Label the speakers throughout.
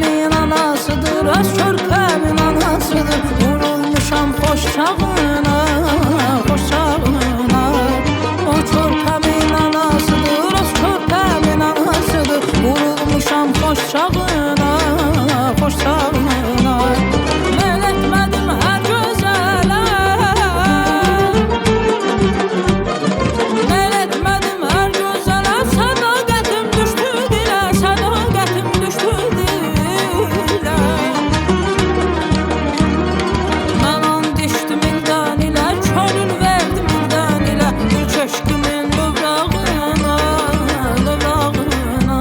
Speaker 1: körpəmin anasıdır, öz körpəmin anasıdır. Vurulmuşam xoş çağına, xoş çağına. O körpəmin anasıdır, öz körpəmin anasıdır. Vurulmuşam xoş çağına, xoş çağına. Mən etmədim hər gözələ, mən etmədim hər gözələ. Sədaqətim düşdü dilə, sədaqətim düşdü dilə. Mən and içdim ildən ilə, könül verdim ildən ilə. Bir köşkümün övrağına, övrağına.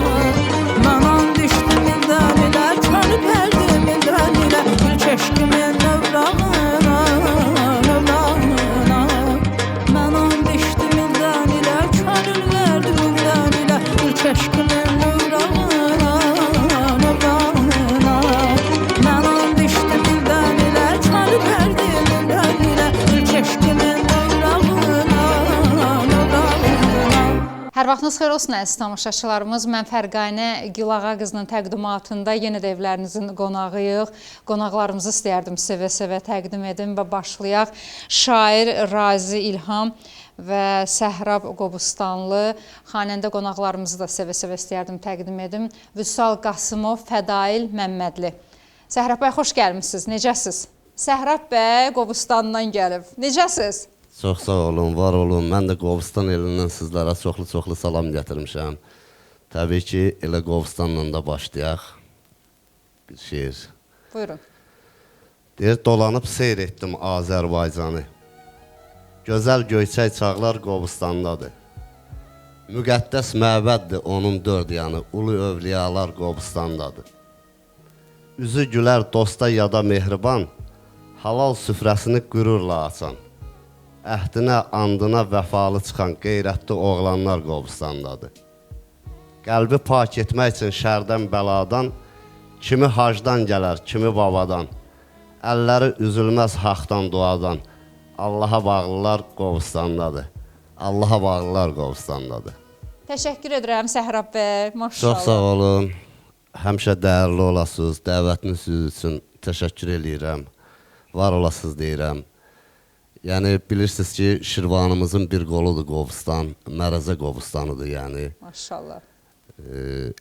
Speaker 1: Mən and içdim ildən ilə, könül verdim ildən ilə. Bir köşkümün övrağına, övrağına. Mən and içdim ildən ilə, könül verdim ildən ilə. Bir köşkümün övrağına, övrağına. Mən and içdim ildən ilə, könül verdim ildən ilə. Bir köşkümün övrağına, övrağına.
Speaker 2: Hər vaxtınız xeyir olsun əziz tamaşaçılarımız. Mən Fərqanə Gülağa qızının təqdimatında yenə də evlərinizin qonağıyıq. Qonaqlarımızı istəyərdim sevə-sevə təqdim edim və başlayaq. Şair Razi İlham və Səhrab Qobustanlı xanəndə qonaqlarımızı da sevə-sevə istəyərdim təqdim edim. Vüsal Qasımov, Fədail Məmmədli. Səhrab bəy, xoş gəlmişsiniz. Necəsiz? Səhrab bəy Qobustandan gəlib. Necəsiz?
Speaker 3: Çox sağ olun, var olun. Mən də Qobustan elindən sizlərə çoxlu salam gətirmişəm. Təbii ki, elə Qobustanla da başlayaq. Bir şeir.
Speaker 2: Buyurun.
Speaker 3: Deyir, dolanıb seyr etdim Azərbaycanı. Gözəl göyçək çağlar Qobustandadır. Müqəddəs məbəddir onun dörd yanı, ulu övliyalar Qobustandadır. Üzü gülər dosta yada mehriban, halal süfrəsini qürurla açan. Əhdinə, andına vəfalı çıxan qeyrətli oğlanlar Qobustandadır. Qəlbi pak etmək üçün şərdən bəladan, kimi hacdan gələr, kimi babadan. Əlləri üzülməz haqdan duadan, Allaha bağlılar Qobustandadır. Allaha bağlılar Qobustandadır.
Speaker 2: Təşəkkür edirəm Səhrab bəy. Maşallah.
Speaker 3: Çox sağ olun. Həmişə dəyərli olasınız. Dəvətiniz üçün təşəkkür edirəm. Var olasınız deyirəm. Yəni bilirsiniz ki, Şirvanımızın bir qoludur Qobustan, Mərəzə Qobustanıdır yəni.
Speaker 2: Maşallah.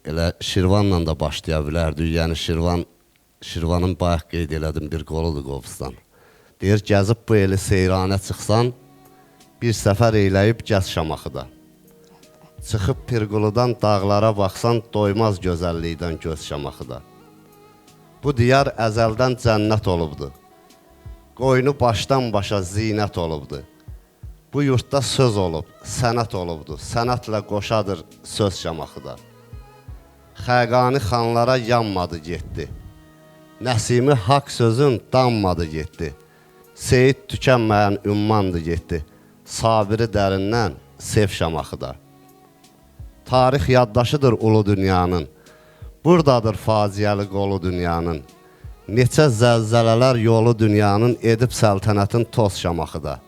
Speaker 3: Elə Şirvanla da başlaya bilərdik. Yəni Şirvanın bayaq qeyd elədim bir qoludur Qobustan. Deyir, gəzib bu eli seyranə çıxsan, bir səfər eyləyib gəz Şamaxıda. Çıxıb Pirquludan dağlara baxsan, doymaz gözəllikdən göz Şamaxıda. Bu diyar əzəldən cənnət olubdur. Qoynu başdan başa zinət olubdur. Bu yurtda söz olub, sənət olubdur. Sənətlə qoşadır söz Şamaxıda. Xəqani xanlara yanmadı getdi. Nəsimi haqq sözün danmadı getdi. Seyid tükənməyən ümmandı getdi. Sabiri dərindən sev Şamaxıda. Tarix yaddaşıdır ulu dünyanın. Buradadır faciəli qolu dünyanın. Neçə zəlzələlər yolu dünyanın, edib səltənətin toz Şamaxıda.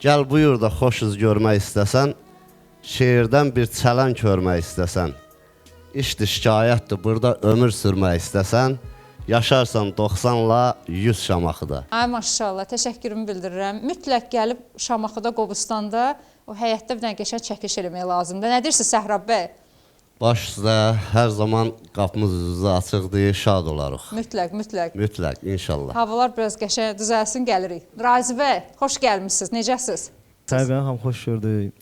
Speaker 3: Gəl buyur da xoşuz görmək istəsən, şeirdən bir çələn görmək istəsən. İşdir şikayətdir, burada ömür sürmək istəsən, yaşarsan 90-la 100 Şamaxıda.
Speaker 2: Ay maşallah, təşəkkürümü bildirirəm. Mütləq gəlib Şamaxıda, Qobustanda o həyətdə bir dənə qəşəng çəkiliş eləmək lazımdır. Nə deyirsiniz Səhrab bəy?
Speaker 3: Baş üstə hər zaman qapımız üzü açıqdır, şad olarıq.
Speaker 2: Mütləq, mütləq.
Speaker 3: Mütləq, inşallah.
Speaker 2: Havalar biraz qəşəng düzəlsin, gəlirik. Razi bəy, xoş gəlmişsiniz. Necəsiz?
Speaker 4: Səbəbən ham xoş gördük.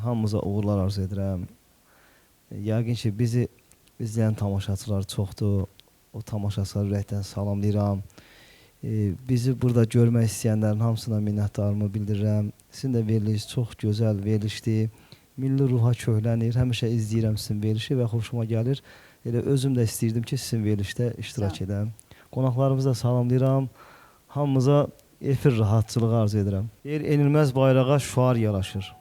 Speaker 4: Hamımıza uğurlar arzu edirəm. Yəqin ki, bizi izləyən tamaşaçılar çoxdur. O tamaşaçıları ürəkdən salamlayıram. Bizi burada görmək istəyənlərin hamısına minnətdarımı bildirirəm. Sizin də veriliş çox gözəl verilişdir. Milli ruha köhlənir. Həmişə izləyirəm sizin verilişi və xoşuma gəlir. Elə özüm də istəyirdim ki, sizin verilişdə iştirak edəm. Qonaqlarımızı da salamlayıram. Hamımıza efir rahatçılığı arzu edirəm. Enilməz bayrağa şüar yaraşır.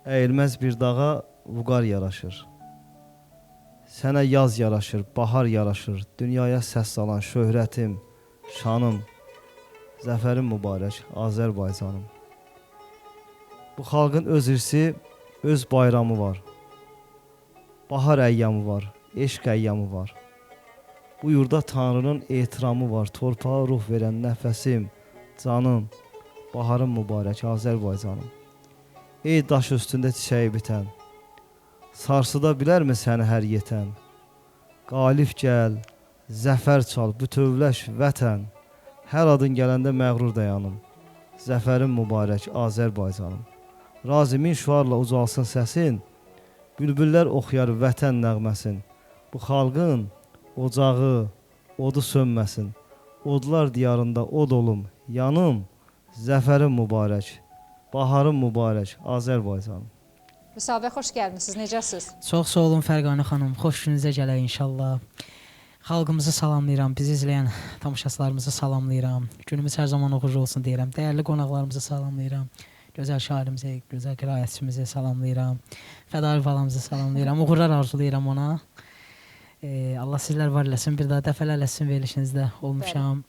Speaker 4: Əyilməz bir dağa vüqar yaraşır. Sənə yaz yaraşır, bahar yaraşır. Dünyaya səs salan şöhrətim, şanım, zəfərim mübarək, Azərbaycanım. Bu xalqın öz irsi, öz bayramı var. Bahar əyyamı var, eşq əyyamı var. Bu yurda Tanrının etiramı var. Torpağa ruh verən nəfəsim, canım, baharım mübarək Azərbaycanım. Ey daş üstündə çiçəyi bitən, sarsıda bilərmi səni hər yetən? Qalib gəl, zəfər çal, bütövləş vətən. Hər adın gələndə məğrur dayanım. Zəfərin mübarək Azərbaycanım. Razimin şüarla ucalsın səsin, bülbüllər oxuyar vətən nəğməsin. Bu xalqın ocağı, odu sönməsin. Odlar diyarında od olum, yanım, zəfərin mübarək, baharın mübarək Azərbaycanım.
Speaker 2: Vüsal bəy, xoş gəlmisiniz. Necəsiz?
Speaker 5: Çox sağ olun Fərqanə xanım. Xoş gününüzə gələk inşallah. Xalqımızı salamlayıram, bizi izləyən tamaşaçılarımızı salamlayıram. Günümüz hər zaman uğurlu olsun deyirəm. Dəyərli qonaqlarımızı salamlayıram. Gözəl şairimizi, gözəl qiraətçimizi salamlayıram. Fədail balamızı salamlayıram. Uğurlar arzulayıram ona. Allah sizlər var eləsin. Bir daha dəfələrlə sizin verilişinizdə olmuşam.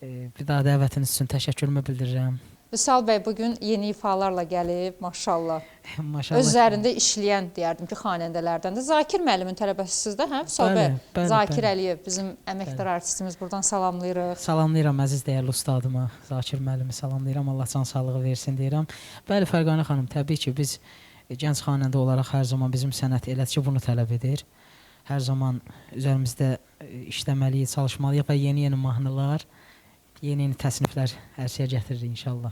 Speaker 5: Bir daha dəvətiniz üçün təşəkkürümü bildirirəm.
Speaker 2: Vüsal bəy bugün yeni ifalarla gəlib, maşallah.
Speaker 5: Maşallah.
Speaker 2: Öz üzərində işləyən deyərdim ki, xanəndələrdəndir. Zakir müəllimin tələbəsiz də, hə? Vüsal bəy, Zakir Əliyev bizim əməkdar artistimiz, buradan salamlayırıq.
Speaker 5: Salamlayıram əziz dəyərli ustadıma, Zakir müəllimi salamlayıram. Allah can sağlığı versin deyirəm. Bəli Fərqanə xanım, təbii ki biz gənc xanəndə olaraq hər zaman bizim sənət elədir ki, bunu tələb edir. Hər zaman üzərimizdə işləməliyik, çalışmalıyıq və yeni mahnılar, yeni təsniflər hər şeyə gətiririk inşallah.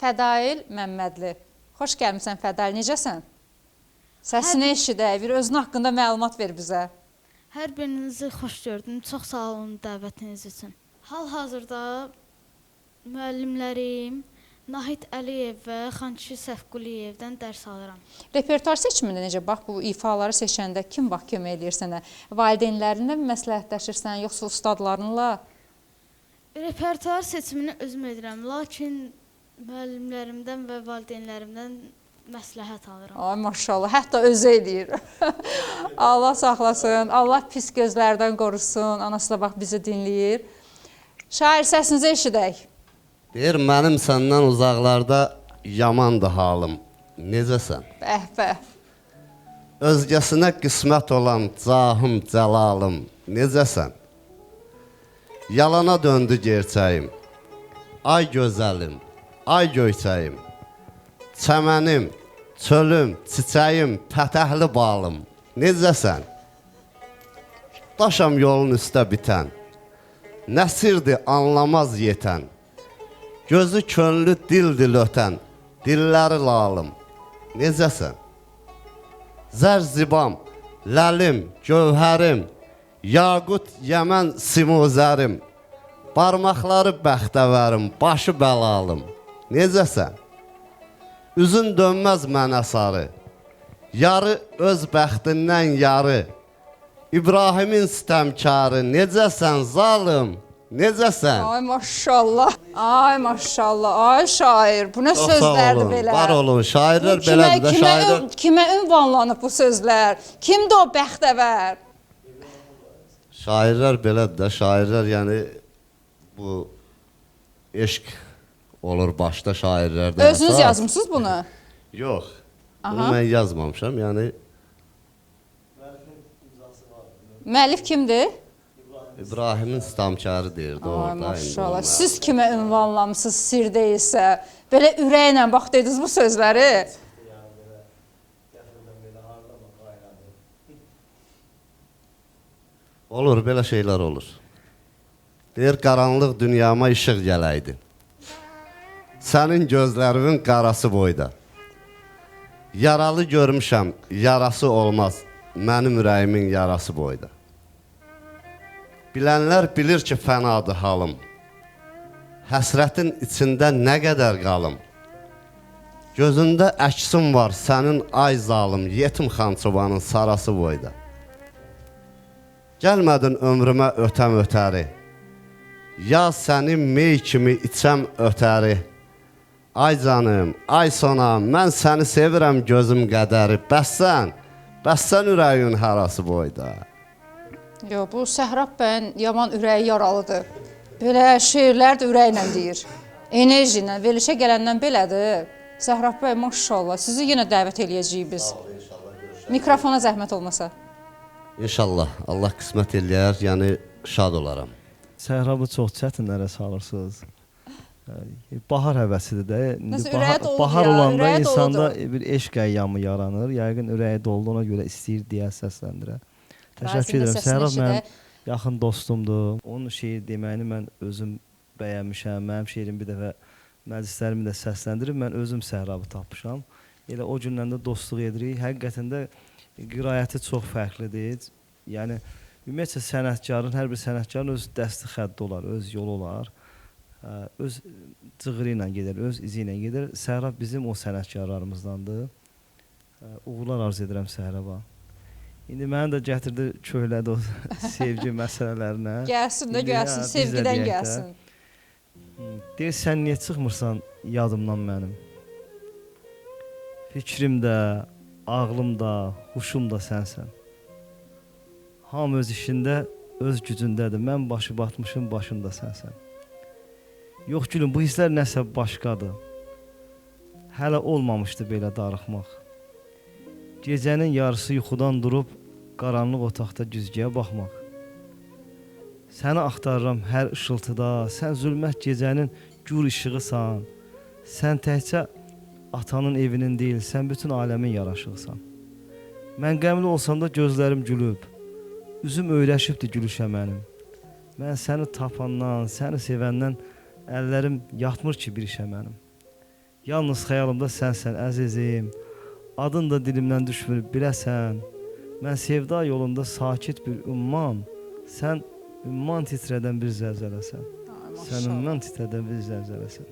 Speaker 2: Fədail Məmmədli. Xoş gəlmisən Fədail, necəsən? Səsini eşidək, bir özün haqqında məlumat ver bizə.
Speaker 6: Hər birinizi xoş gördüm. Çox sağ olun dəvətiniz üçün. Hal-hazırda müəllimlərim Nahid Əliyev və Xankişi Səfquliyevdən dərs alıram.
Speaker 2: Repertuar seçimində necə? Bax, bu ifaları seçəndə kim vaxt kömək eləyir sənə? Valideynlərinlə mi məsləhətləşirsən, yoxsa ustadlarınla?
Speaker 6: Repertuar seçimini özüm edirəm, lakin müəllimlərimdən və valideynlərimdən məsləhət alıram.
Speaker 2: Ay maşallah, hətta özü eləyir. Allah saxlasın, Allah pis gözlərdən qorusun. Anası da bax bizi dinləyir. Şair, səsinizi eşidək.
Speaker 3: Deyir, mənim səndən uzaqlarda yamandır halım. Necəsən?
Speaker 2: Bəh.
Speaker 3: Özgəsinə qismət olan cahım, cəlalım. Necəsən? Yalana döndü gerçəyim. Ay gözəlim, ay göyçəyim. Çəmənim, çölüm, çiçəyim, pətəhli balım. Necəsən? Daşam yolun üstə bitən. Nəsirdi anlamaz yetən. Gözü könlü dil ötən. Dilləri lalım. Necəsən? Zərzibam, ləlim, gövhərim. Yaqut, yəmən, simuzərim. Barmaqları bəxtəvərim, başı bəlalım. Necəsən? Üzün dönməz mənə sarı. Yarı öz bəxtindən yarı. İbrahimin sistəmkarı. Necəsən zalım? Necəsən?
Speaker 2: Ay maşallah. Ay maşallah. Ay şair. Bu nə sözlərdir belə?
Speaker 3: Var olun. Şairlər belədir də şairlər.
Speaker 2: Kimə ünvanlanıb bu sözlər? Kimdir o bəxtəvər?
Speaker 3: Şairlər belədir də. Şairlər yəni bu eşq olur başda şairlərdə.
Speaker 2: Özünüz yazmısınız bunu?
Speaker 3: Yox. Bunu mən yazmamışam. Yəni
Speaker 2: Müəllif kimdir?
Speaker 3: İbrahimin sistəmkarı deyirdi orada.
Speaker 2: Ay maşallah. Siz kimə ünvanlamısınız sir deyilsə? Belə ürəklə bax dediniz bu sözləri.
Speaker 3: Olur, belə şeylər olur. Deyir, qaranlıq dünyama işıq gələydi. Sənin gözlərimin qarası boyda. Yaralı görmüşəm, yarası olmaz. Mənim ürəyimin yarası boyda. Bilənlər bilir ki, fənadır halım. Həsrətin içində nə qədər qalım. Gözündə əksim var sənin ay zalım, yetim Xançobanın sarası boyda. Gəlmədin ömrümə ötəm ötəri. Ya səni mey kimi içəm ötəri. Ay canım, ay sonam, mən səni sevirəm gözüm qədəri. Bəs sən ürəyin harası boyda.
Speaker 2: Yox, bu Səhrab bəyin yaman ürəyi yaralıdır. Belə şeirlər də ürəklə deyir. Enerji ilə, verilişə gələndən belədir. Səhrab bəy, maşallah, sizi yenə dəvət eləyəcəyik biz. Mikrofona zəhmət olmasa.
Speaker 3: İnşallah, Allah qismət eləyər, yəni şad olaram.
Speaker 4: Səhrabı çox çətinlərə salırsınız. Bahar həvəsidir də.
Speaker 2: Nəsə ürəyə doludur
Speaker 4: bahar
Speaker 2: ya,
Speaker 4: olanda
Speaker 2: ürəyə
Speaker 4: insanda
Speaker 2: doludur.
Speaker 4: bir eşq əyyamı yaranır. Yəqin ürəyə doldu, ona görə istəyir deyə səsləndirə. Təşəkkür edirəm. Səhrab mənim yaxın dostumdur. Onun şeir deməyini mən özüm bəyənmişəm. Mənim şeirim bir dəfə məclislərimi də səsləndirib, mən özüm Səhrabı tapmışam. Elə o gündən də dostluq edirik. Həqiqətən də qiraəti çox fərqlidir. Yəni ümumiyyətlə sənətkarın, hər bir sənətkarın öz dəsti xətti olar, öz yolu olar. Öz cığırı ilə gedir, öz izi ilə gedir. Səhrab bizim o sənətkarlarımızdandır. Uğurlar arzu edirəm Səhraba. İndi məni də gətirdi, köhlədi o sevgi məsələlərinə.
Speaker 2: Gəlsin də gəlsin, sevgidən gəlsin.
Speaker 4: Deyir, sən niyə çıxmırsan yadımdan mənim? Fikrimdə, ağlımda, huşumda sənsən. Hamı öz işində, öz gücündədir. Mən başı batmışım, başında sənsən. Yox gülüm, bu hisslər nəsə başqadır. Hələ olmamışdı belə darıxmaq. Gecənin yarısı yuxudan durub, qaranlıq otaqda güzgüyə baxmaq. Səni axtarıram hər ışıltıda, sən zülmət gecənin gür işığısan. Sən təkcə atanın evinin deyil, sən bütün aləmin yaraşığısan. Mən qəmli olsam da gözlərim gülüb, üzüm öyrəşibdir gülüşə mənim. Mən səni tapandan, səni sevəndən əllərim yatmır ki bir işə mənim. Yalnız xəyalımda sənsən əzizim. Adın da dilimdən düşmür biləsən. Mən sevda yolunda sakit bir ümman. Sən ümman titrədən bir zəlzələsən. Sən ümman titrədən bir zəlzələsən.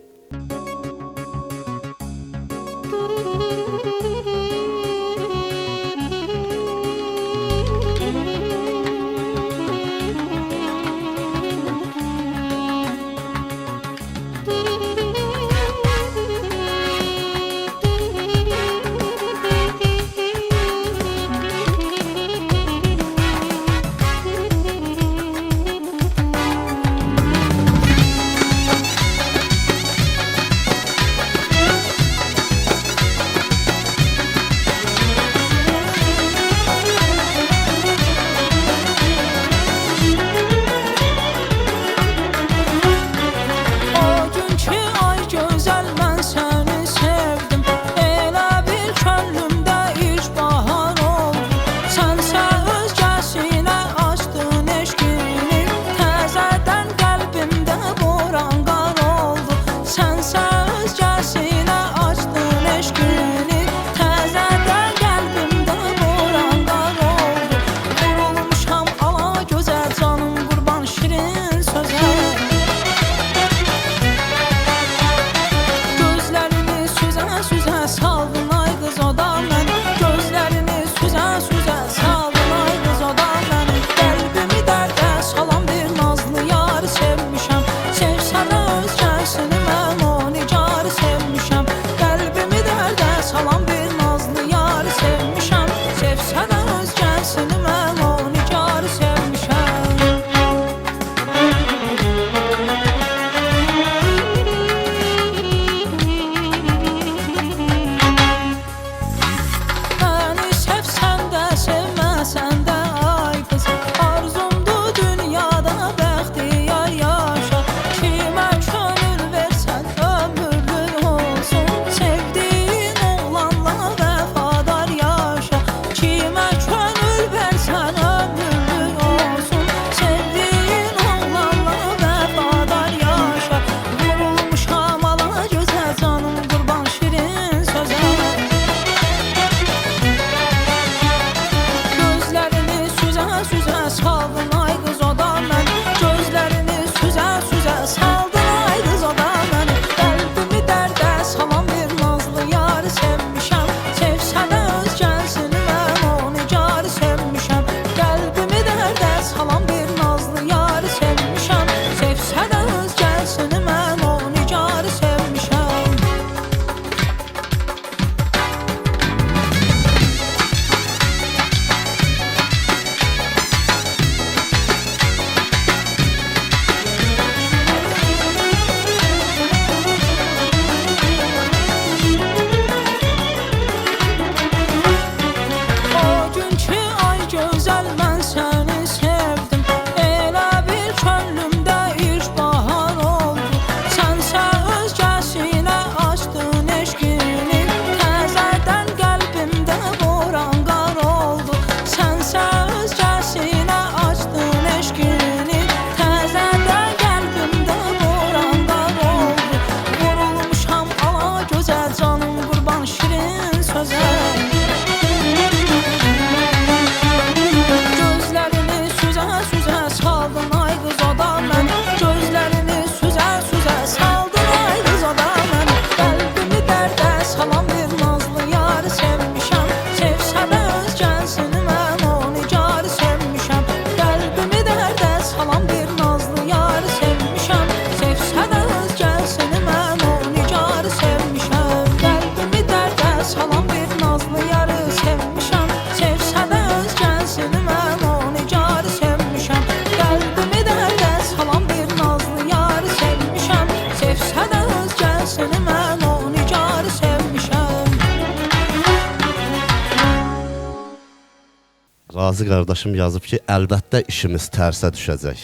Speaker 3: Qazi qardaşım yazıb ki, əlbəttə işimiz tərsə düşəcək.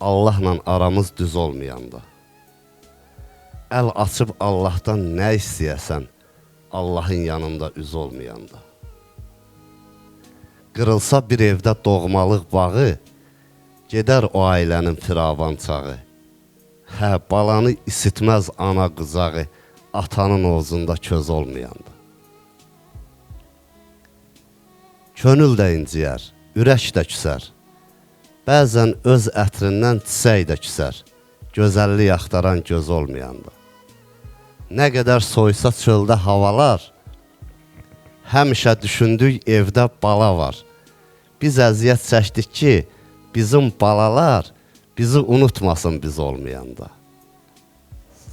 Speaker 3: Allahla aramız düz olmayanda. Əl açıb Allahdan nə istəyəsən, Allahın yanında üz olmayanda. Qırılsa bir evdə doğmalıq bağı, gedər o ailənin firavan çağı. Hə, balanı isitməz ana qızağı, atanın ovuzunda köz olmayanda. Könül də inciyər, ürək də küsər. Bəzən öz ətrindən çiçək də küsər, gözəllik axtaran göz olmayanda. Nə qədər soysa çöldə havalar, həmişə düşündük evdə bala var. Biz əziyyət çəkdik ki, bizim balalar bizi unutmasın biz olmayanda.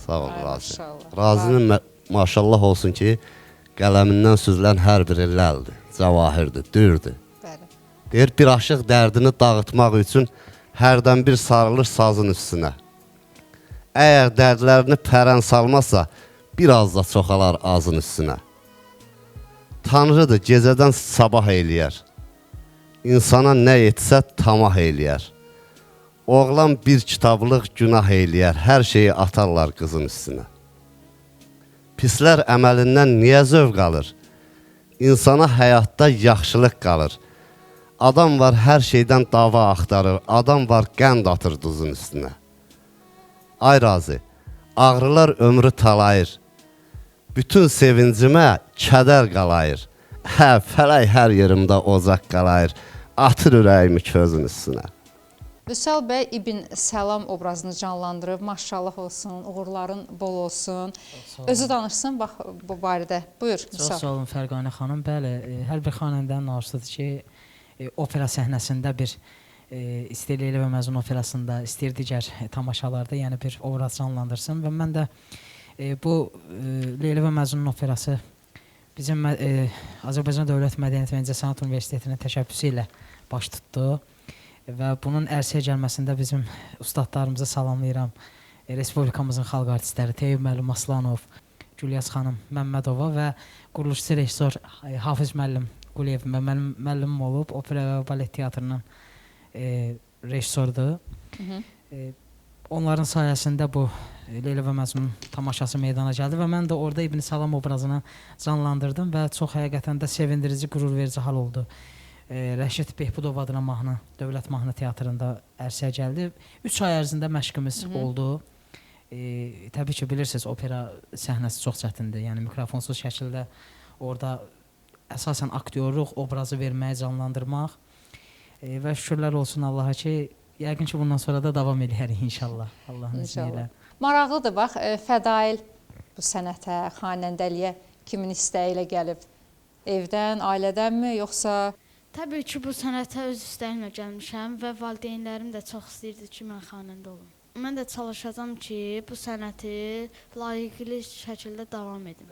Speaker 3: Sağ ol, Razi. Razinin maşallah olsun ki, qələmindən süzülən hər biri ləldir, cəvahirdir, dürdür. Deyir, bir aşıq dərdini dağıtmaq üçün hərdən bir sarılır sazın üstünə. Əgər dərdlərini pərən salmazsa, biraz da çoxalar azın üstünə. Tanrıdır, gecədən sabah eyləyər. İnsana nə etsə tamah eyləyər. Oğlan bir kitablıq günah eyləyər, hər şeyi atarlar qızın üstünə. Pislər əməlindən niyə zövq alır? İnsana həyatda yaxşılıq qalır. Adam var hər şeydən dava axtarır, adam var qənd atır duzun üstünə. Ay Razi, ağrılar ömrü talayır. Bütün sevincimə kədər qalayır. Hə, fələk hər yerimdə ocaq qalayır. Atır ürəyimi közün üstünə.
Speaker 2: Vüsal bəy İbn Səlam obrazını canlandırıb, maşallah olsun, uğurların bol olsun. Özü danışsın bax bu barədə. Buyur Vüsal.
Speaker 5: Çox sağ olun Fərqanə xanım. Bəli, hər bir xanəndənin arzusudur ki, opera səhnəsində bir istəyir Leyla və Məcnun operasında, istəyir digər tamaşalarda, yəni bir obraz canlandırsın və mən də bu Leyla və Məcnun operası bizim Azərbaycan Dövlət Mədəniyyət və İncəsənət Universitetinin təşəbbüsü ilə baş tutdu. Və bunun ərsəyə gəlməsində bizim ustadlarımızı salamlayıram. Respublikamızın xalq artistləri Teyyub müəllim Aslanov, Gülyaz xanım Məmmədova və quruluşçu rejissor Hafiz müəllim Quliyev müəllimim olub, opera və balet teatrının rejissordur. Onların sayəsində bu Leyla və Məcnun tamaşası meydana gəldi və mən də orada İbn Səlam obrazını canlandırdım və çox həqiqətən də sevindirici, qürur verici hal oldu. Rəşid Behbudov adına mahnı Dövlət Mahnı Teatrında ərsəyə gəldi. 3 ay ərzində məşqimiz oldu. Təbii ki, bilirsiniz, opera səhnəsi çox çətindir. Yəni mikrofonsuz şəkildə orada əsasən aktyorluq, obrazı verməyi, canlandırmaq və şükürlər olsun Allaha ki, yəqin ki, bundan sonra da davam edərik inşallah. Allahın izni ilə.
Speaker 2: Maraqlıdır, bax, Fədail bu sənətə, xanəndəliyə kimin istəyi ilə gəlib? Evdən, ailədənmi, yoxsa?
Speaker 6: Təbii ki, bu sənətə öz istəyimlə gəlmişəm və valideynlərim də çox istəyirdi ki, mən xanəndə olum. Mən də çalışacağam ki, bu sənəti layiqli şəkildə davam edim.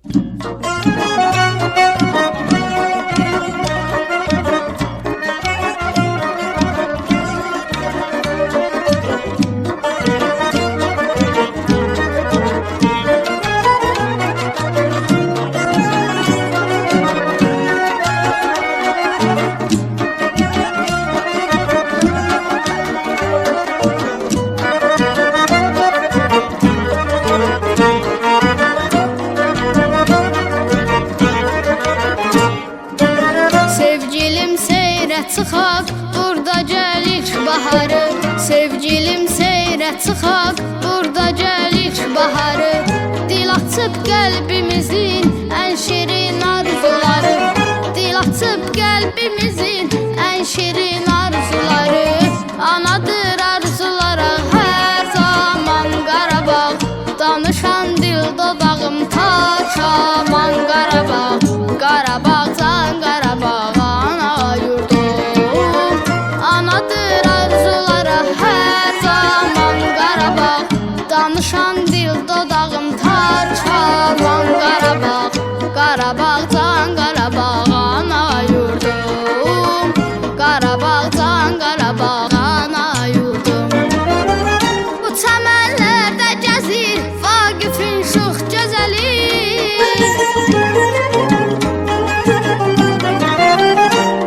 Speaker 7: Çıxaq, burada gəlir baharı. Sevgilim seyrə çıxaq, burada gəlir baharı. Dil açıb qəlbimizin ən şirin arzuları. Dil açıb qəlbimizin ən şirin arzuları. Anadır arzulara hər zaman Qarabağ. Danışan dil dodağım taş aman Qarabağ. Qarabağdan Qarabağa ana yurdum. Anadır arzulara hər zaman Qarabağ. Danışan dil dodağım taş aman Qarabağ. Qarabağdan Qarabağa ana yurdum. Qarabağdan Qarabağa ana yurdum. Bu çəmənlərdə gəzir Vaqifin şux gözəli.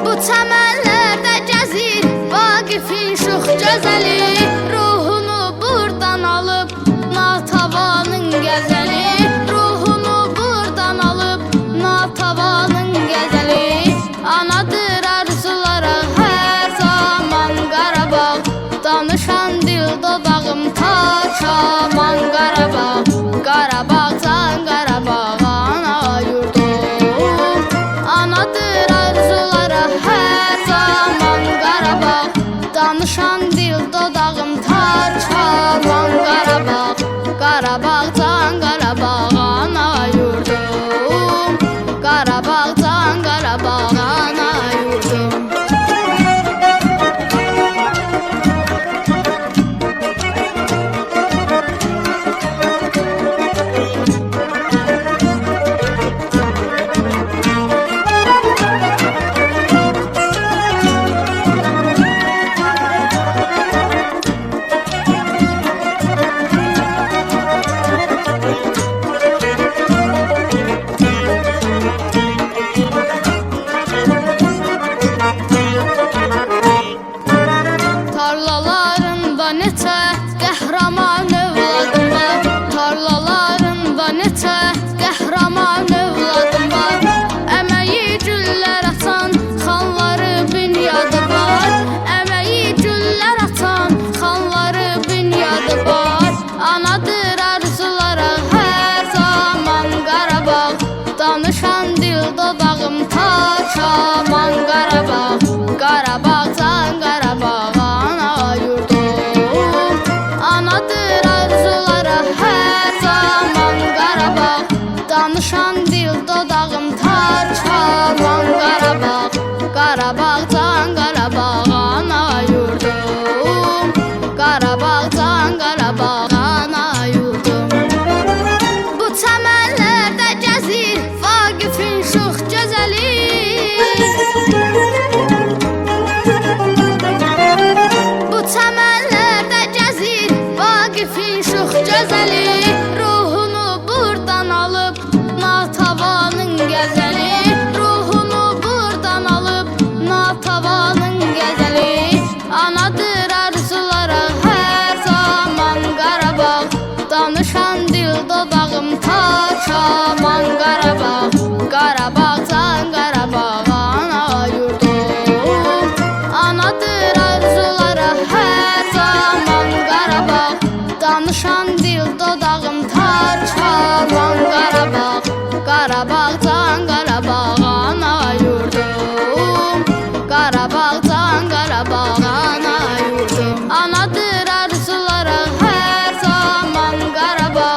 Speaker 7: Bu çəmənlərdə gəzir Vaqifin şux gözəli. Ruhunu buradan alıb Natavanın qəzəli. Ruhunu buradan alıb Natavanın qəzəli. Anadır arzulara hər zaman Qarabağ. Danışan dil dodağım taş aman Qarabağ. Qarabağdan Qarabağ. Qarabağdan Qarabağa ana yurdum. Anadır arzulara hər zaman Qarabağ. Danışan dil dodağım tar çalan Qarabağ. Qarabağdan Qarabağa ana yurdum. Qarabağdan Qarabağa ana yurdum. Bu çəmənlərdə gəzir Vaqifin şux gözəli. Bu çəmənlərdə gəzir Vaqifin şux gözəli. Ruhunu burdan alıb Natavanın gəzəli. Ruhunu burdan alıb Natavanın gəzəli. Anadır arzulara hər zaman Qarabağ. Danışan dil dodağım taş aman Qarabağ. Qarabağdan Qarabağa ana yurdum. Anadır arzulara hər zaman Qarabağ. Danışan dil dodağım taş aman Qarabağ. Qarabağdan Qarabağa ana yurdum. Qarabağdan Qarabağa ana yurdum. Anadır arzulara hər zaman Qarabağ.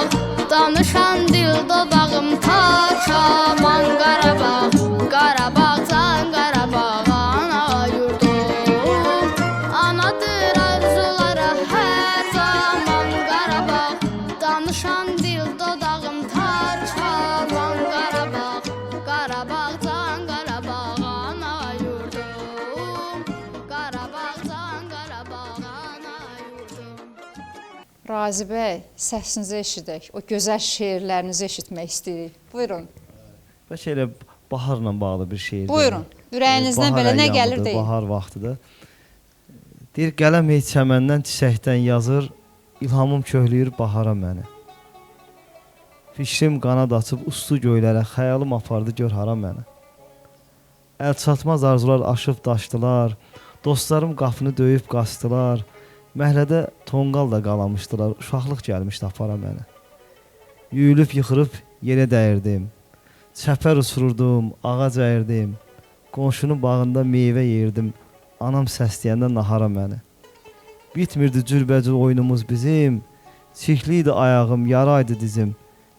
Speaker 7: Danışan dil dodağım taş aman Qarabağ. Qarabağdan Qarabağa ana yurdum. Anadır arzulara hər zaman Qarabağ. Danışan dil dodağım taş aman Qarabağ. Qarabağdan Qarabağa ana yurdum. Qarabağdan Qarabağa ana yurdum.
Speaker 2: Razi bəy, səsinizi eşidək. O gözəl şeirlərinizi eşitmək istəyirik. Buyurun.
Speaker 4: Bəlkə elə baharla bağlı bir şeirdir.
Speaker 2: Buyurun. Ürəyinizdən belə nə gəlir deyin.
Speaker 4: Bahar vaxtıdır. Deyir, qələm heç çəməndən, çiçəkdən yazır, ilhamım köhləyir bahara məni. Fikrim qanad açıb ustu göylərə, xəyalım apardı gör hara məni. Əl çatmaz arzular aşıb daşdılar, dostlarım qapını döyüb qasdılar, məhlədə tonqal da qalamışdılar, uşaqlıq gəlmişdi apara məni. Yüyülüb yıxırıb yerə dəyirdim, çəpər uçururdum, ağac əyirdim, qonşunun bağında meyvə yeyirdim, anam səsləyəndə nahara məni. Bitmirdi cürbəcür oyunumuz bizim, çikliydi ayağım, yaraydı dizim,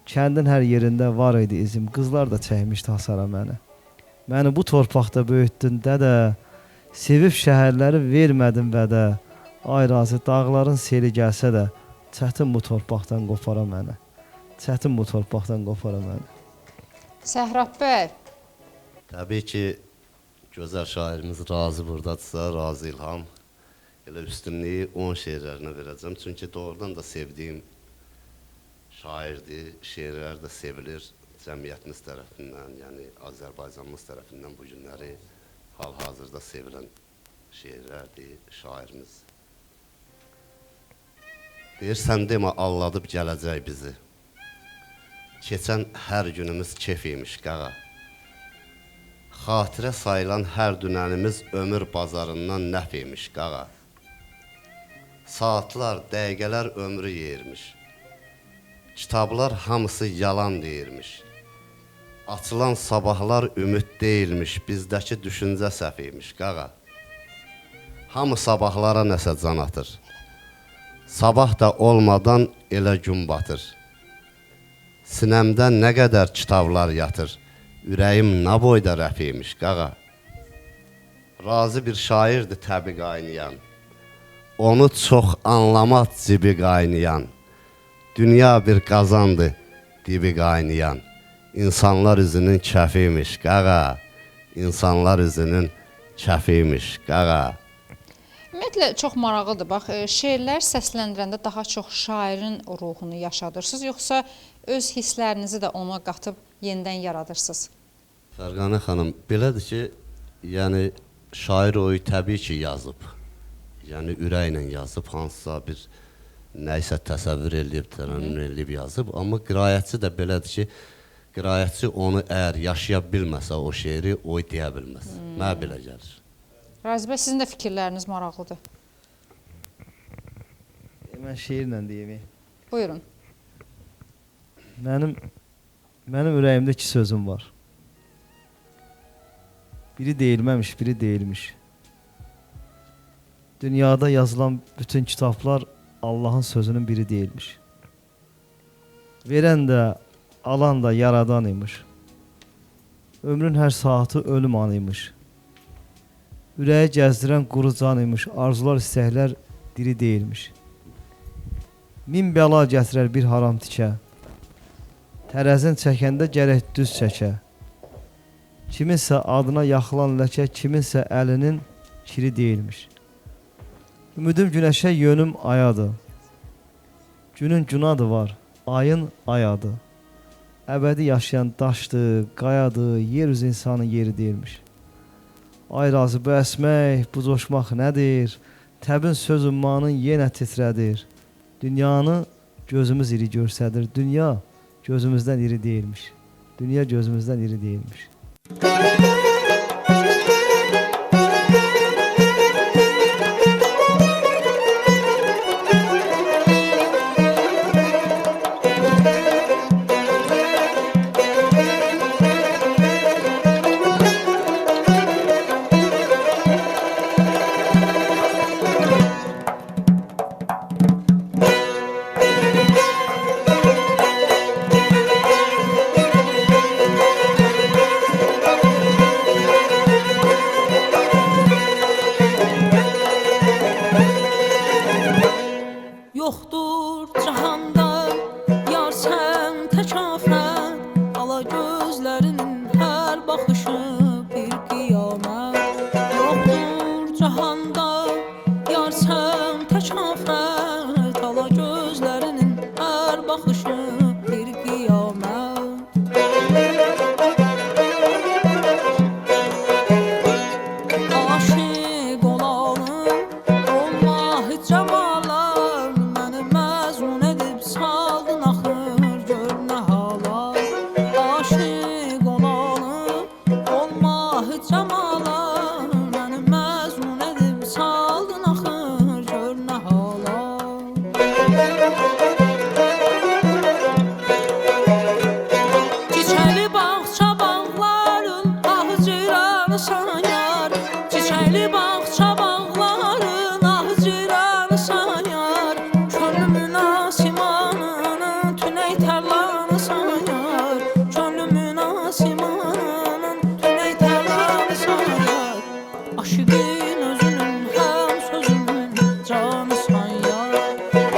Speaker 4: kəndin hər yerində var idi izim, qızlar da çəkmişdi hasara məni. Məni bu torpaqda böyütdün dədə, sevib şəhərləri vermədin vədə, ay razı dağların seli gəlsə də, çətin bu torpaqdan qopara məni, çətin bu torpaqdan qopara məni.
Speaker 2: Səhrab bəy,
Speaker 3: Təbii ki, gözəl şairimiz Razi buradadırsa, Razi İlham. Elə üstünlüyü onun şeirlərinə verəcəm. Çünki doğrudan da sevdiyim şairdir, şeirlər də sevilir cəmiyyətimiz tərəfindən, yəni Azərbaycanımız tərəfindən bu günləri hal-hazırda sevilən şeirlərdir, şairimiz. Deyir, sən demə, alladıb gələcək bizi. Keçən hər günümüz kef imiş qağa. Xatirə sayılan hər dünənimiz ömür bazarından nəf imiş qağa. Saatlar, dəqiqələr ömrü yeyirmiş. Kitablar hamısı yalan deyirmiş. Açılan sabahlar ümid deyilmiş, bizdəki düşüncə səhv imiş qağa. Hamı sabahlara nəsə can atır. Sabah da olmadan elə gün batır. Sinəmdə nə qədər kitablar yatır, ürəyim nə boyda rəf imiş qağa. Razi bir şairdir təbi qaynayan, onu çox anlamaz cibi qaynayan. Dünya bir qazandı dibi qaynayan, insanlar üzünün kəfi imiş qağa, insanlar üzünün kəfi imiş qağa.
Speaker 2: Ümumiyyətlə çox maraqlıdır. Bax, şeirlər səsləndirəndə daha çox şairin ruhunu yaşadırsınız, yoxsa öz hisslərinizi də ona qatıb yenidən yaradırsınız?
Speaker 3: Fərqanə xanım, belədir ki, yəni şair oyu təbii ki yazıb. Yəni ürəklə yazıb, hansısa bir nəysə təsəvvür eləyib, tərənnüm eləyib yazıb. Amma qiraətçi də belədir ki, qiraətçi onu əgər yaşaya bilməsə o şeiri, oy deyə bilməz. Mənə belə gəlir.
Speaker 2: Razi bəy, sizin də fikirləriniz maraqlıdır.
Speaker 4: Mən şeirlə deyim.
Speaker 2: Buyurun.
Speaker 4: Mənim ürəyimdə iki sözüm var. Biri deyilməmiş, biri deyilmiş. Dünyada yazılan bütün kitablar Allah'ın sözünün biri değilmiş. Verən də, alan da yaradan imiş. Ömrün hər saatı ölüm anıymış. Ürəyi gəzdirən quru can imiş. Arzular, istəklər diri deyilmiş. Min bəla gətirər bir haram tikə. Tərəzin çəkəndə gərək düz çəkə. Kiminsə adına yaxılan ləkə, kiminsə əlinin kiri deyilmiş. Ümidim günəşə, yönüm ayadır. Günün günadı var, ayın ayadı. Əbədi yaşayan daşdır, qayadır, yer üzü insanın yeri deyilmiş. Ay razı bu əsmək, bu coşmaq nədir? Təbin söz ummanın yenə titrədir. Dünyanı gözümüz iri görsədir. Dünya gözümüzdən iri deyilmiş. Dünya gözümüzdən iri deyilmiş.
Speaker 1: Yoxdur cahanda yar sən tək afət, ala gözlərinin hər baxışı bir qiyamət. Yoxdur cahanda yar sən tək afət, ala gözlərinin hər baxışı bir qiyamət. Aşiq olalım, olma heç cəmalar, məni məzun edib saldın axır gör nə halar. Aşiq olalım, olma heç cəmalar, məni məzun edib saldın axır gör nə halar. Çiçəkli bağça bağların ahı ceyranı sayar. Çiçəkli bağça bağların ahı ceyranı sayar. Könlümün asimanının tüney tərlanı sayar. Könlümün asimanının tüney tərlanı sayar. Aşıqın özünün həm sözünün canı sayar.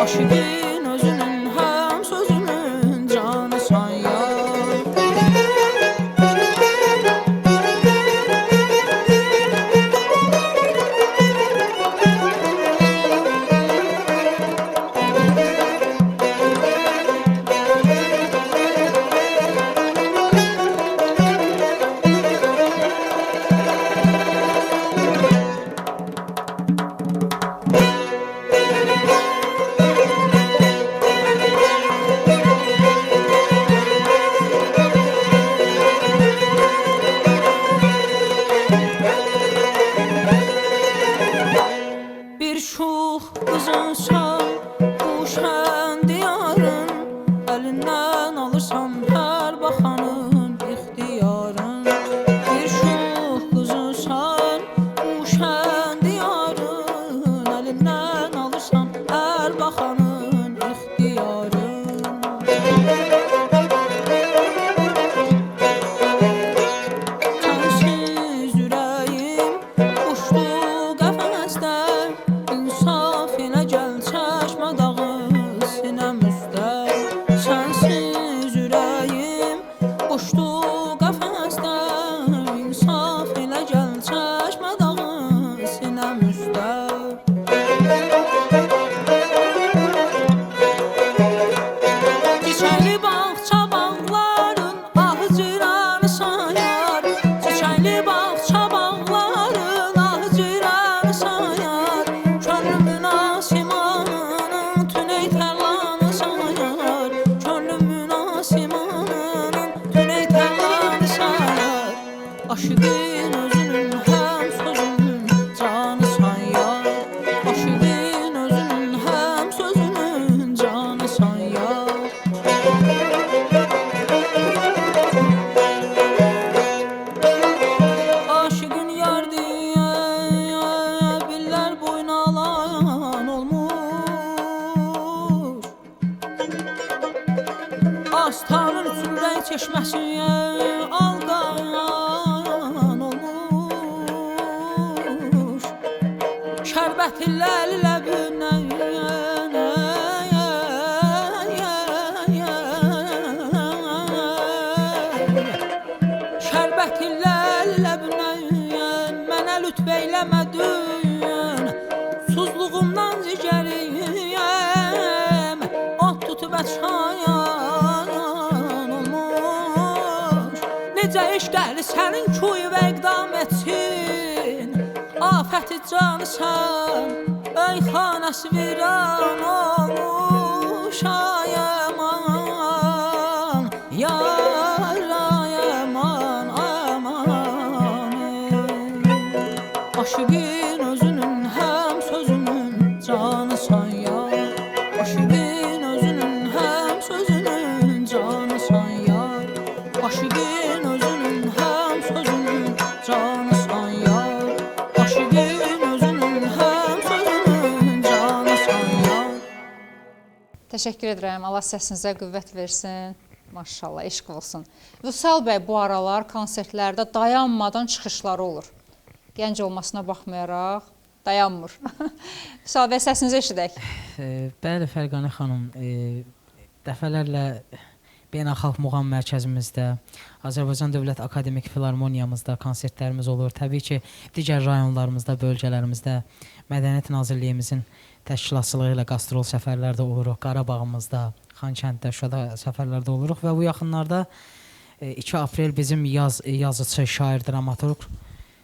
Speaker 1: Aşıqın özünün həm sözünün canı sayar. Bir şux qızınsan, bu şən diyarın, əlindən alırsan hər baxanın ixtiyarın. Bir şux qızınsan, bu şən diyarın, əlindən alırsan hər baxanın ixtiyarın. Sənsiz ürəyim uçdu qəfəsdə, insaf elə gəl çəkmə dağı sinəm üstə. Sənsiz ürəyim uçdu qəfəsdə, insaf elə gəl çəkmə dağı sinəm üstə. Çiçəkli bağça bağların ahı ceyranı sayar. Çiçəkli bağça bağların ahı ceyranı sayar. Könlümün asimanının tüney tərlanı sayar. Könlümün asimanının tüney tərlanı sayar. Aşıqın özünün həm sözünün canı sayar. Aşıqın özünün həm sözünün canı sayar. Aşıqın yar diye biller boyuna alar. Astanın üstündə çeşməsi alqan olmuş. Şərbət illəli ləbündən Şərbət illəli ləbündən mənə lütf eyləmədin. Suzluğumdan zicəriyəm, ot tutub çayan olmuş. Necə işgəli sənin kuyu və iqdam etsin, afəti canısan, ey xanəsi viran olmuş. Ay aman, yar ay aman, aman aşıqin özünün həm sözünün canısan yar. Aşıqin özünün həm sözünün canısan yar. Aşıqin özünün həm sözünün canısan yar. Aşıqin özünün həm sözünün canısan yar.
Speaker 2: Təşəkkür edirəm. Allah səsinizə qüvvət versin. Maşallah, eşq olsun. Vüsal bəy bu aralar konsertlərdə dayanmadan çıxışları olur. Gənc olmasına baxmayaraq dayanmır. Vüsal bəy, səsinizi eşidək.
Speaker 5: Bəli, Fərqanə xanım, dəfələrlə Beynəlxalq Muğam Mərkəzimizdə, Azərbaycan Dövlət Akademik Filarmoniyamızda konsertlərimiz olur. Təbii ki, digər rayonlarımızda, bölgələrimizdə Mədəniyyət Nazirliyimizin təşkilatçılığı ilə qastrol səfərlərdə oluruq. Qarabağımızda, Xankənddə, Şuşada səfərlərdə oluruq və bu yaxınlarda 2 aprel bizim yazıçı, şair, dramaturq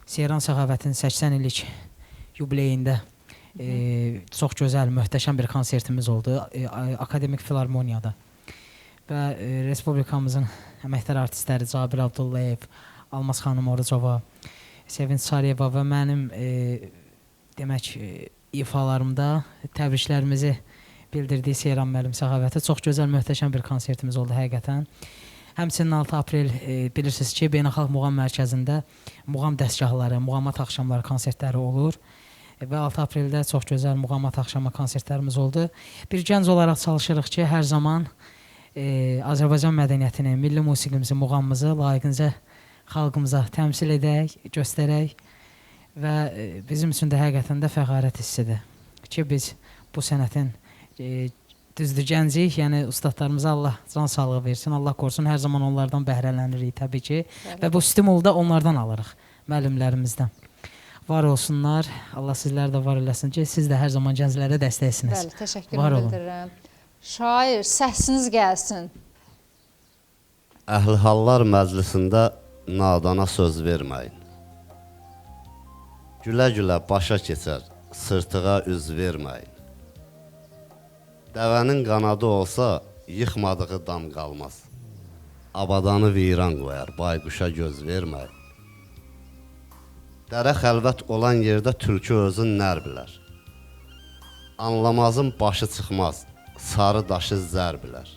Speaker 5: Seyran Səxavətin 80 illik yubileyində çox gözəl, möhtəşəm bir konsertimiz oldu Akademik Filarmoniyada. Və Respublikamızın əməkdar artistləri Cabir Abdullayev, Almaz xanım Orucova, Sevinç Sarıyeva və mənim demək ifalarımda təbriklərimizi bildirdiyi Seyran müəllim Səxavətə çox gözəl, möhtəşəm bir konsertimiz oldu həqiqətən. Həmçinin 6 aprel bilirsiniz ki, Beynəlxalq Muğam Mərkəzində muğam dəstgahları, muğamat axşamları konsertləri olur. Və 6 apreldə çox gözəl muğamat axşamı konsertlərimiz oldu. Bir gənc olaraq çalışırıq ki, hər zaman Azərbaycan mədəniyyətini, milli musiqimizi, muğamımızı layiqincə xalqımıza təmsil edək, göstərək və bizim üçün də həqiqətən də fəxarət hissidir ki, biz bu sənətin düzdür gəncik, yəni ustadlarımıza Allah can sağlığı versin, Allah qorusun, hər zaman onlardan bəhrələnirik təbii ki və bu stimulu da onlardan alırıq, müəllimlərimizdən. Var olsunlar, Allah sizləri də var eləsin ki, siz də hər zaman gənclərə dəstəksiniz.
Speaker 2: Bəli, təşəkkür bildirirəm. Şair, səsiniz gəlsin.
Speaker 3: Əhl-i Hallar Məclisində nadana söz verməyin. Gülə-gülə başa keçər, sırtığa üz verməyin. Dəvənin qanadı olsa, yıxmadığı dam qalmaz. Abadanı viran qoyar, bayquşa göz verməyin. Dərə xəlvət olan yerdə tülkü özün nər bilər. Anlamazın başı çıxmaz, sarı daşı zər bilər.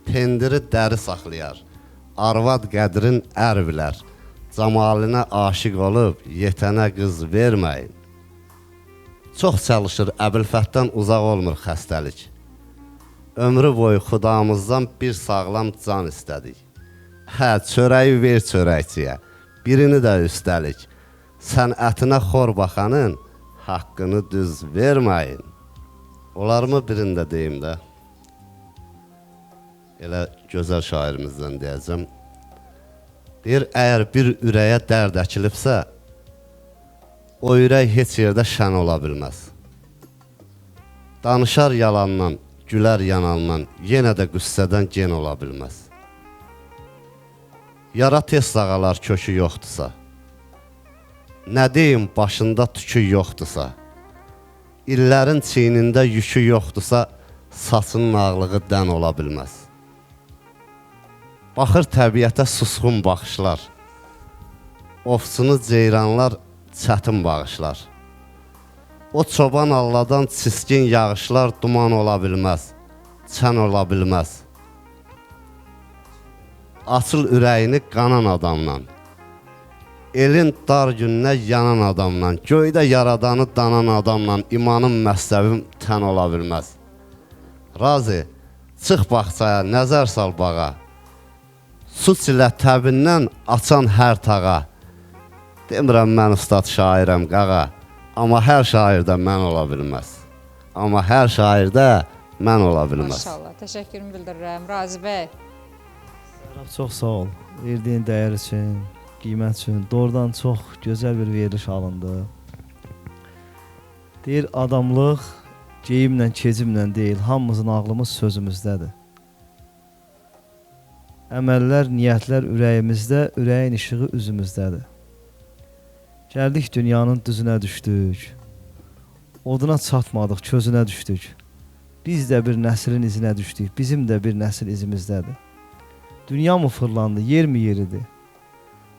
Speaker 3: Pendiri dəri saxlayar, arvad qədrin ər bilər. Camalinə aşiq olub, yetənə qız verməyin. Çox çalışır, Əbülfətdən uzaq olmur xəstəlik. Ömrü boyu xudamızdan bir sağlam can istədik. Hə, çörəyi ver çörəkçiyə, birini də üstəlik. Sənətinə xor baxanın haqqını düz verməyin. Olarmı birində deyim də? Elə gözəl şairimizdən deyəcəm. Deyir, əgər bir ürəyə dərd əkilibsə, o ürək heç yerdə şən ola bilməz. Danışar yalandan, gülər yanandan, yenə də qüssədən gen ola bilməz. Yara tez sağalar kökü yoxdursa, nə deyim başında tükü yoxdursa, illərin çiynində yükü yoxdursa, saçının ağlığı dən ola bilməz. Baxır təbiətə susqun baxışlar, ofsunu ceyranlar çətin bağışlar. O çoban alladan çiskin yağışlar duman ola bilməz, çən ola bilməz. Açıl ürəyini qanan adamla, elin dar gününə yanan adamla, göydə yaradanı danan adamla imanın məstəvim tən ola bilməz. Razi, çıx bağçaya, nəzər sal bağa. Su silə təbindən açan hər tağa. Demirəm mən ustad şairəm qağa, amma hər şairdə mən ola bilməz. Amma hər şairdə mən ola bilməz.
Speaker 2: Maşallah, təşəkkürümü bildirirəm. Razi bəy.
Speaker 4: Rəb, çox sağ ol. Verdiyin dəyər üçün, qiymət üçün. Doğrudan çox gözəl bir veriliş alındı. Deyir, adamlıq geyimlə, keçimlə deyil, hamımızın ağlımız sözümüzdədir. Əməllər, niyyətlər ürəyimizdə, ürəyin işığı üzümüzdədir. Gəldik dünyanın düzünə düşdük. Oduna çatmadıq, közünə düşdük. Biz də bir nəslin izinə düşdük. Bizim də bir nəsil izimizdədir. Dünya mı fırlandı, yer mi yeridir?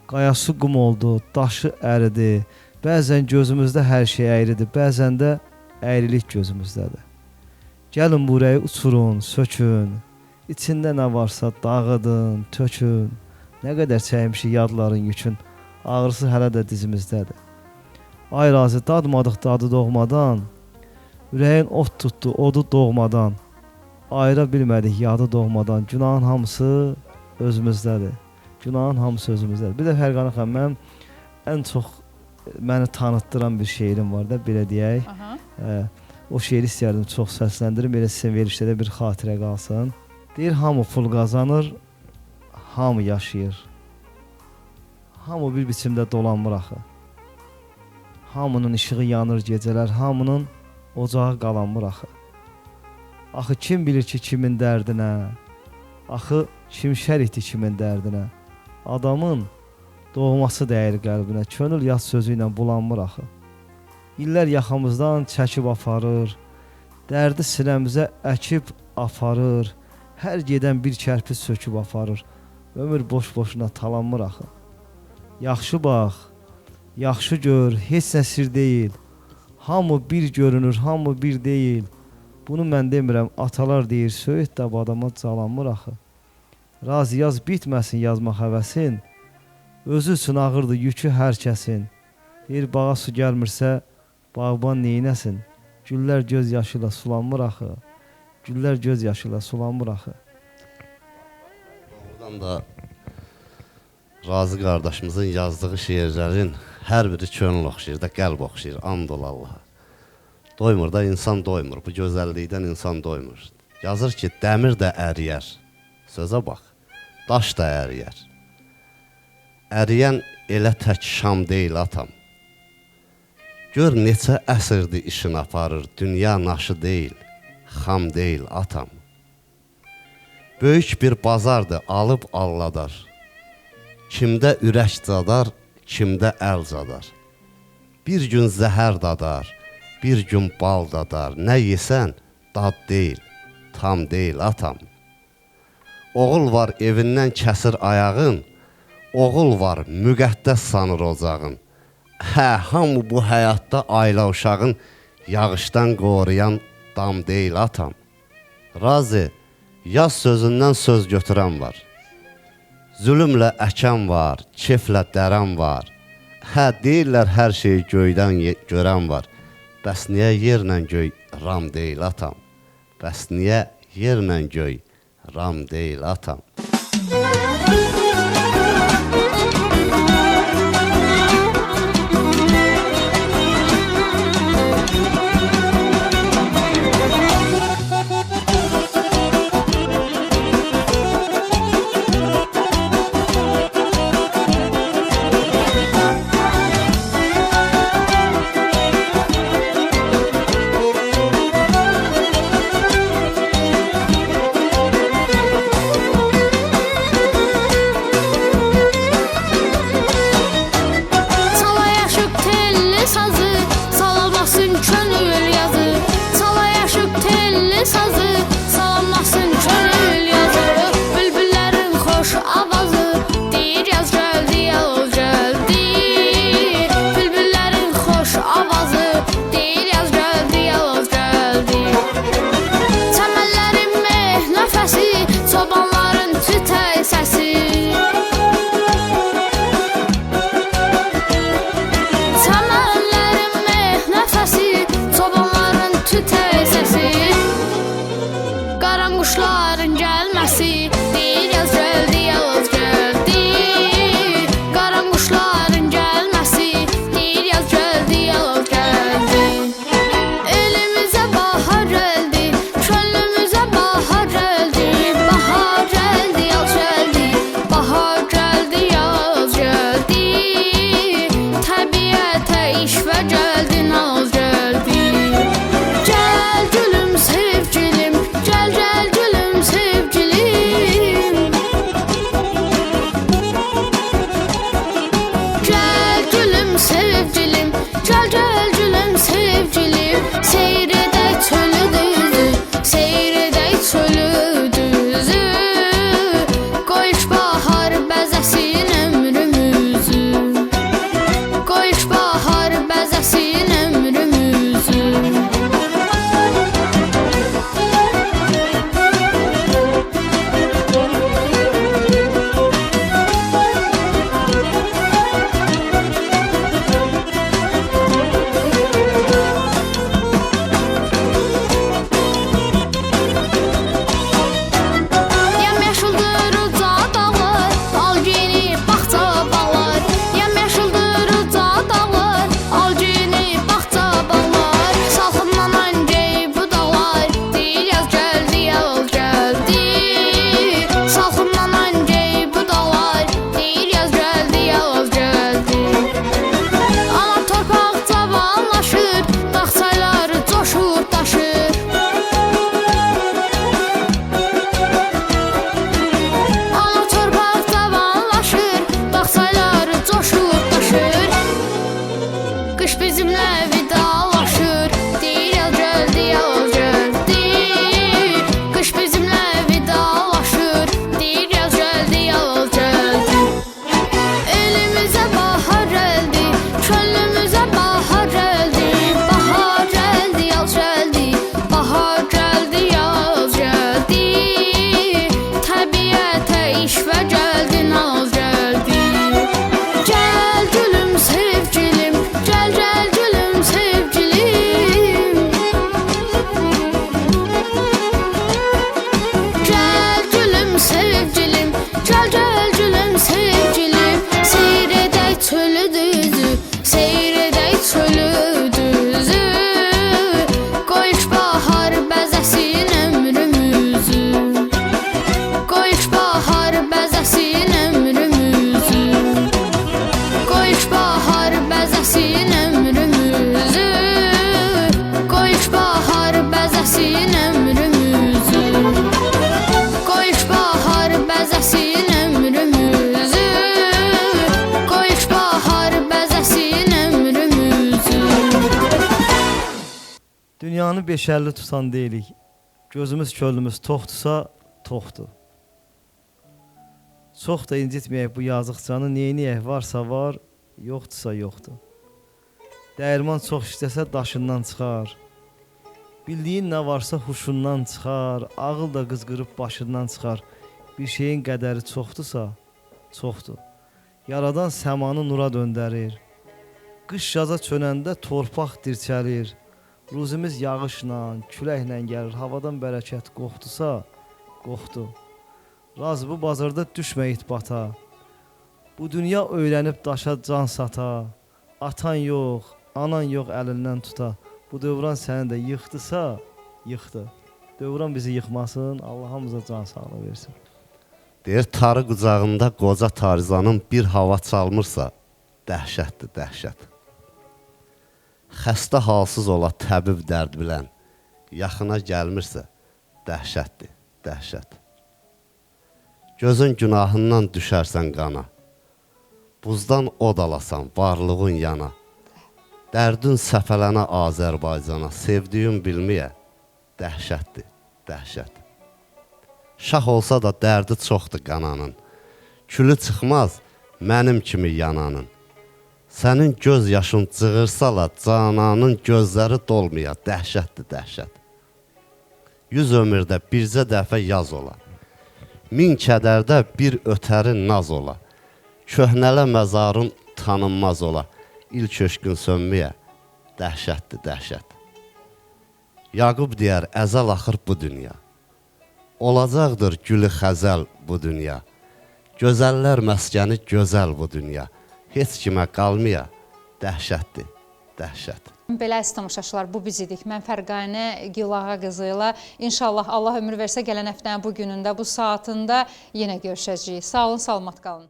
Speaker 4: Qayası qum oldu, daşı əridi. Bəzən gözümüzdə hər şey əyridir, bəzən də əyrilik gözümüzdədir. Gəlin bu ürəyi uçurun, sökün. İçində nə varsa dağıdın, tökün. Nə qədər çəkmişik yadların yükün. Ağrısı hələ də dizimizdədir. Ay razı, dadmadıq dadı doğmadan. Ürəyin ot tutdu, odu doğmadan. Ayıra bilmədik yadı doğmadan. Günahın hamısı özümüzdədir. Günahın hamısı özümüzdədir. Bir də Fərqanə xanım, mənim ən çox məni tanıtdıran bir şeirim var da, belə deyək. O şeiri istəyərdim çox səsləndirim, belə sizin verişdə də bir xatirə qalsın. Deyir, hamı pul qazanır, hamı yaşayır. Hamı bir biçimdə dolanmır axı. Hamının işığı yanır gecələr, hamının ocağı qalanmır axı. Axı kim bilir ki kimin dərdinə, axı kim şərikdir kimin dərdinə. Adamın doğması dəyir qəlbinə, könül yaz sözü ilə bulanmır axı. İllər yaxamızdan çəkib aparır, dərdi sinəmizə əkib aparır, hər gedən bir kərpiz söküb aparır, ömür boş-boşuna talanmır axı. Yaxşı bax, yaxşı gör, heç nə sir deyil. Hamı bir görünür, hamı bir deyil. Bunu mən demirəm, atalar deyir, söyüd də bu adama calanmır axı. Razı yaz bitməsin yazmaq həvəsin. Özü üçün ağırdı yükü hər kəsin. Bir bağa su gəlmirsə, bağban neynəsin? Güllər göz yaşıyla sulanmır axı. Güllər göz yaşıyla sulanmır axı.
Speaker 3: Buradan da Razı qardaşımızın yazdığı şeirlərin hər biri könül oxşayır da, qəlb oxşayır, and ol Allaha. Doymur da, insan doymur, bu gözəllikdən insan doymur. Yazır ki, dəmir də əriyər, sözə bax, daş da əriyər. Əriyən elə tək şam deyil atam. Gör neçə əsrdir işin aparır, dünya naşı deyil, xam deyil atam. Böyük bir bazardır, alıb alladar. Kimdə ürək zadar, kimdə əl zadar. Bir gün zəhər dadar, bir gün bal dadar. Nə yesən, dad deyil, tam deyil atam. Oğul var evindən kəsir ayağın, oğul var müqəddəs sanır ocağın. Hə, hamı bu həyatda ailə uşağın yağışdan qoruyan dam deyil atam. Razı, yaz sözündən söz götürən var. Zülümlə əkən var, keflə dərən var. Hə, deyirlər hər şeyi göydən görən var. Bəs niyə yerlə göy ram deyil atam? Bəs niyə yerlə göy ram deyil atam?
Speaker 7: quşların gəlməsi deyir yaz gəldi, yaz gəldi. Qaran quşların gəlməsi deyir yaz gəldi, yaz gəldi. Elimizə bahar gəldi, çölümüzə bahar gəldi. Bahar gəldi, yaz gəldi, bahar gəldi, yaz gəldi. Təbiətə işvə gəldi, naz gəldi. Gəl gülüm sevgilim, gəl gəl gülüm sevgilim. Gəl gülüm sevgilim, gəl gəl gülüm sevgilim. Seyr edək çölü düzü, seyr edək çölü düzü. Qoyuş bahar bəzəsin ömrümüzü, qoyuş bahar bəzəsin ömrümüzü. Yemyeşildir uca dağlar, al giyinib bağça bağlar. Yemyeşildir uca dağlar, al giyinib bağça bağlar. Salxımdan öncey bu dağlar, deyir yaz gəldi, yaz gəldi. Salxımdan öncey bu dağlar, deyir yaz gəldi, yaz gəldi. Ana torpaq cavanlaşır, dağ çayları coşur daşır. Ana torpaq cavanlaşır, dağ çayları coşur daşır. Qış bizimlə vidalaşır, deyir yaz gəldi, yaz gəldi. Qış bizimlə vidalaşır, deyir yaz gəldi, yaz gəldi. Elimizə bahar gəldi, çölümüzə bahar gəldi. Bahar gəldi, yaz gəldi, bahar gəldi, yaz gəldi. Təbiətə işvə gəldi, naz gəldi. Gəl gülüm sevgilim, gəl gəl gülüm sevgilim. Gəl gülüm sevgilim, gəl gəl gülüm sevgilim. Seyr edək çölü düzü, seyr edək çölü düzü. Qoyuş bahar bəzəsin ömrümüzü, qoyuş bahar bəzəsin ömrümüzü. Qoyuş bahar bəzəsin ömrümüzü, qoyuş bahar bəzəsin ömrümüzü. Qoyuş bahar bəzəsin ömrümüzü, qoyuş bahar bəzəsin ömrümüzü.
Speaker 4: Dünyanı beşərli tutan deyilik. Gözümüz könlümüz toxdursa, toxdur. Çox da incitməyək bu yazıqcanı, neyniyək varsa var, yoxdursa yoxdur. Dəyirman çox işləsə daşından çıxar. Bildiyin nə varsa huşundan çıxar, ağıl da qızqırıb başından çıxar. Bir şeyin qədəri çoxdursa, çoxdur. Yaradan səmanı nura döndərir. Qış yaza çönəndə torpaq dirçəlir. Ruzimiz yağışla, küləklə gəlir. Havadan bərəkət qoxdusa, qoxdu. Raz bu bazarda düşmə itbata. Bu dünya öyrənib daşa can sata. Atan yox, anan yox əlindən tuta. Bu dövran səni də yıxdısa, yıxdı. Dövran bizi yıxmasın, Allah hamıza can sağlığı versin.
Speaker 3: Deyir, tarı qucağında qoca tarzanın bir hava çalmırsa, dəhşətdir, dəhşət. Xəstə halsız ola təbib dərd bilən, yaxına gəlmirsə, dəhşətdir, dəhşət. Gözün günahından düşərsən qana, buzdan od alasan, varlığın yana. Dərdün səfələnə Azərbaycana, sevdiyim bilməyə, dəhşətdir, dəhşət. Şah olsa da dərdi çoxdur qananın, külü çıxmaz mənim kimi yananın. Sənin göz yaşın cığırsala, cananın gözləri dolmaya, dəhşətdir, dəhşət. 100 ömürdə bircə dəfə yaz ola, 1000 kədərdə bir ötəri naz ola, köhnələ məzarın tanınmaz ola, il köşkün sönməyə, dəhşətdir, dəhşət. Yaqub deyər, əzəl axır bu dünya, olacaqdır gülü xəzəl bu dünya. Gözəllər məskəni gözəl bu dünya. Heç kimə qalmaya dəhşətdir, dəhşət.
Speaker 2: Belə əziz tamaşaçılar, bu biz idik. Mən Fərqanə Gülağa qızı ilə inşallah Allah ömür versə gələn həftənin bu günündə, bu saatında yenə görüşəcəyik. Sağ olun, salamat qalın.